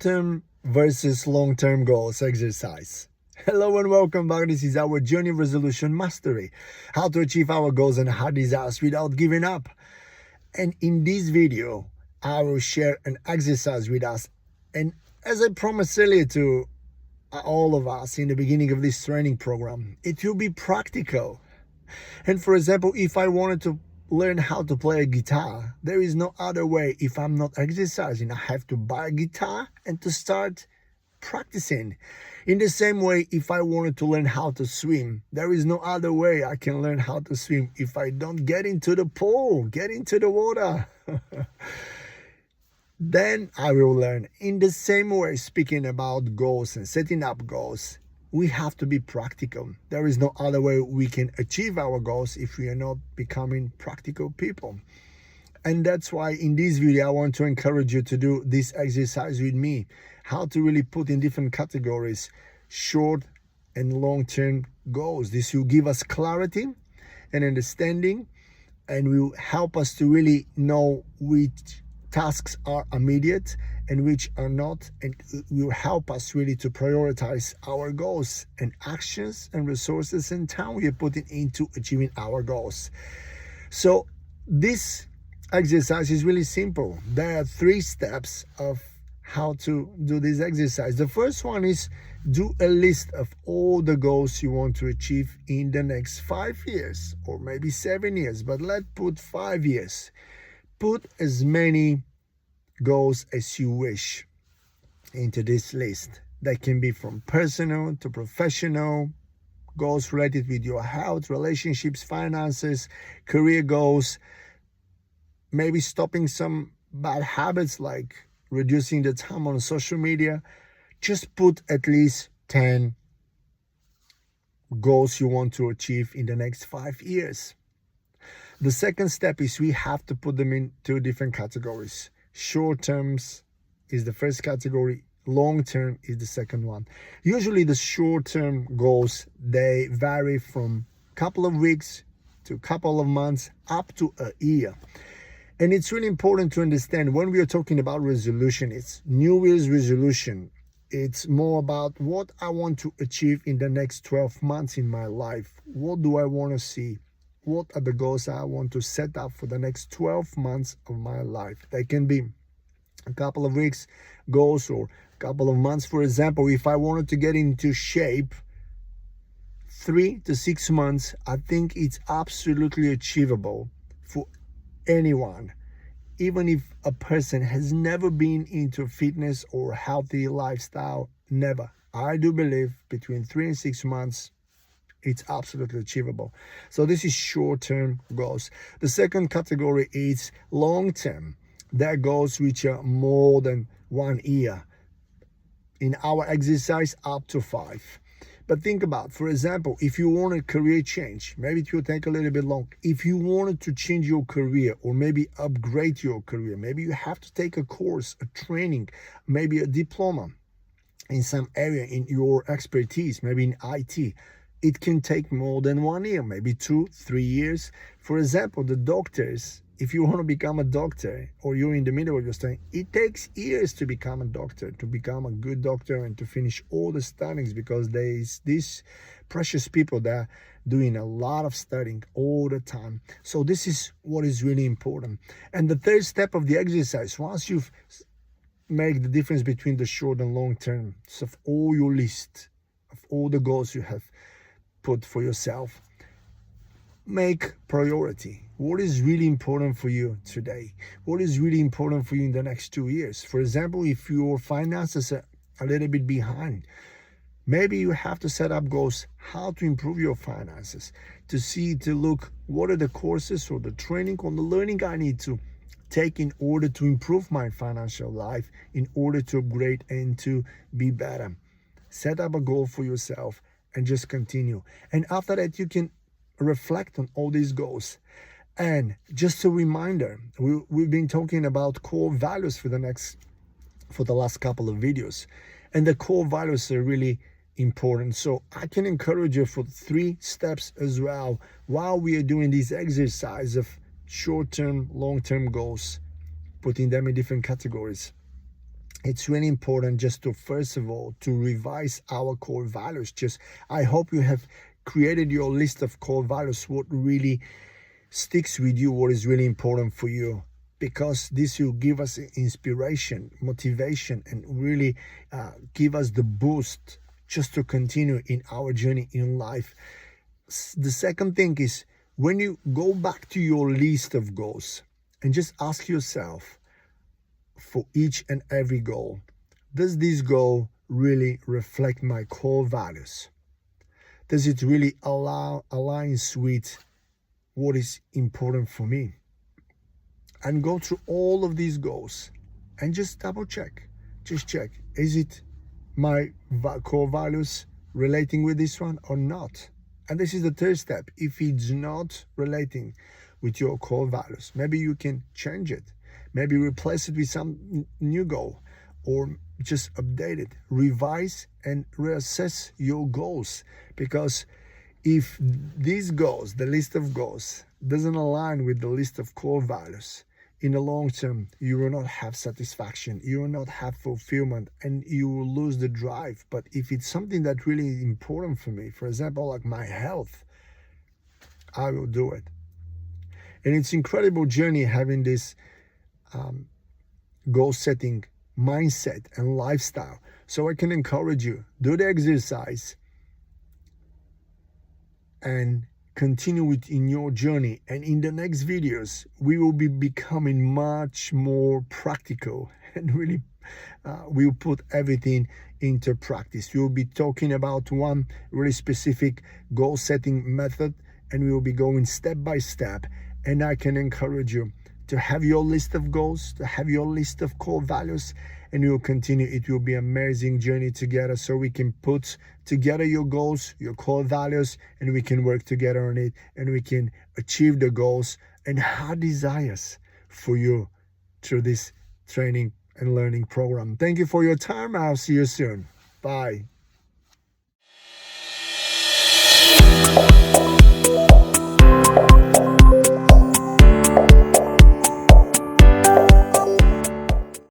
short-term versus long-term goals exercise. Hello and welcome back. This is our journey of resolution mastery, how to achieve our goals and our desires without giving up. And in this video, I will share an exercise with us. And as I promised earlier to all of us in the beginning of this training program, it will be practical. And for example, if I wanted to learn how to play a guitar, there is no other way. If I'm not exercising, I have to buy a guitar and to start practicing. In the same way, if I wanted to learn how to swim, there is no other way I can learn how to swim if I don't get into the pool, get into the water. Then I will learn. In the same way, speaking about goals and setting up goals, we have to be practical. There is no other way we can achieve our goals if we are not becoming practical people. And that's why in this video, I want to encourage you to do this exercise with me, how to really put in different categories, short and long-term goals. This will give us clarity and understanding, and will help us to really know which tasks are immediate and which are not, and will help us really to prioritize our goals and actions and resources and time we are putting into achieving our goals. So this exercise is really simple. There are 3 steps of how to do this exercise. The first one is do a list of all the goals you want to achieve in the next 5 years or maybe 7 years, but let's put 5 years. Put as many goals as you wish into this list. That can be from personal to professional, goals related with your health, relationships, finances, career goals, maybe stopping some bad habits like reducing the time on social media. Just put at least 10 goals you want to achieve in the next 5 years. The second step is we have to put them in 2 different categories. Short terms is the first category, long term is the second one. Usually the short term goals, they vary from a couple of weeks to a couple of months up to a year. And it's really important to understand when we are talking about resolution, it's New Year's resolution. It's more about what I want to achieve in the next 12 months in my life. What do I want to see? What are the goals I want to set up for the next 12 months of my life? They can be a couple of weeks goals or a couple of months. For example, if I wanted to get into shape, 3 to 6 months, I think it's absolutely achievable for anyone. Even if a person has never been into fitness or healthy lifestyle, never. I do believe between 3 and 6 months, it's absolutely achievable. So this is short-term goals. The second category is long-term. They're goals which are more than 1 year. In our exercise, up to 5. But think about, for example, if you want a career change, maybe it will take a little bit long. If you wanted to change your career or maybe upgrade your career, maybe you have to take a course, a training, maybe a diploma in some area in your expertise, maybe in IT. It can take more than 1 year, maybe 2, 3 years. For example, the doctors, if you want to become a doctor or you're in the middle of your study, it takes years to become a doctor, to become a good doctor and to finish all the studies, because there's these precious people that are doing a lot of studying all the time. So this is what is really important. And the third step of the exercise, once you've made the difference between the short and long term of all your list, of all the goals you have put for yourself, make priority. What is really important for you today? What is really important for you in the next 2 years? For example, if your finances are a little bit behind, maybe you have to set up goals how to improve your finances, to look what are the courses or the training or the learning I need to take in order to improve my financial life, in order to upgrade and to be better. Set up a goal for yourself and just continue. And after that, you can reflect on all these goals. And just a reminder, we've been talking about core values for the last couple of videos. And the core values are really important. So I can encourage you for 3 steps as well while we are doing this exercise of short-term, long-term goals, putting them in different categories. it's really important just to, first of all, to revise our core values. Just, I hope you have created your list of core values, what really sticks with you, what is really important for you, because this will give us inspiration, motivation, and really give us the boost just to continue in our journey in life. The second thing is, when you go back to your list of goals and just ask yourself, for each and every goal, does this goal really reflect my core values? Does it really aligns with what is important for me? And go through all of these goals and just double check. Just check, is it my core values relating with this one or not? And this is the third step. If it's not relating with your core values, maybe you can change it. Maybe replace it with some new goal, or just update it, revise and reassess your goals. Because if these goals, the list of goals, doesn't align with the list of core values, in the long term, you will not have satisfaction, you will not have fulfillment, and you will lose the drive. But if it's something that really is important for me, for example, like my health, I will do it. And it's incredible journey having this goal setting mindset and lifestyle. So I can encourage you, do the exercise and continue it in your journey. And in the next videos, we will be becoming much more practical and really we'll put everything into practice. We will be talking about one really specific goal setting method, and we will be going step by step. And I can encourage you to have your list of goals, to have your list of core values, and we will continue. It will be an amazing journey together, so we can put together your goals, your core values, and we can work together on it, and we can achieve the goals and heart desires for you through this training and learning program. Thank you for your time. I'll see you soon. Bye.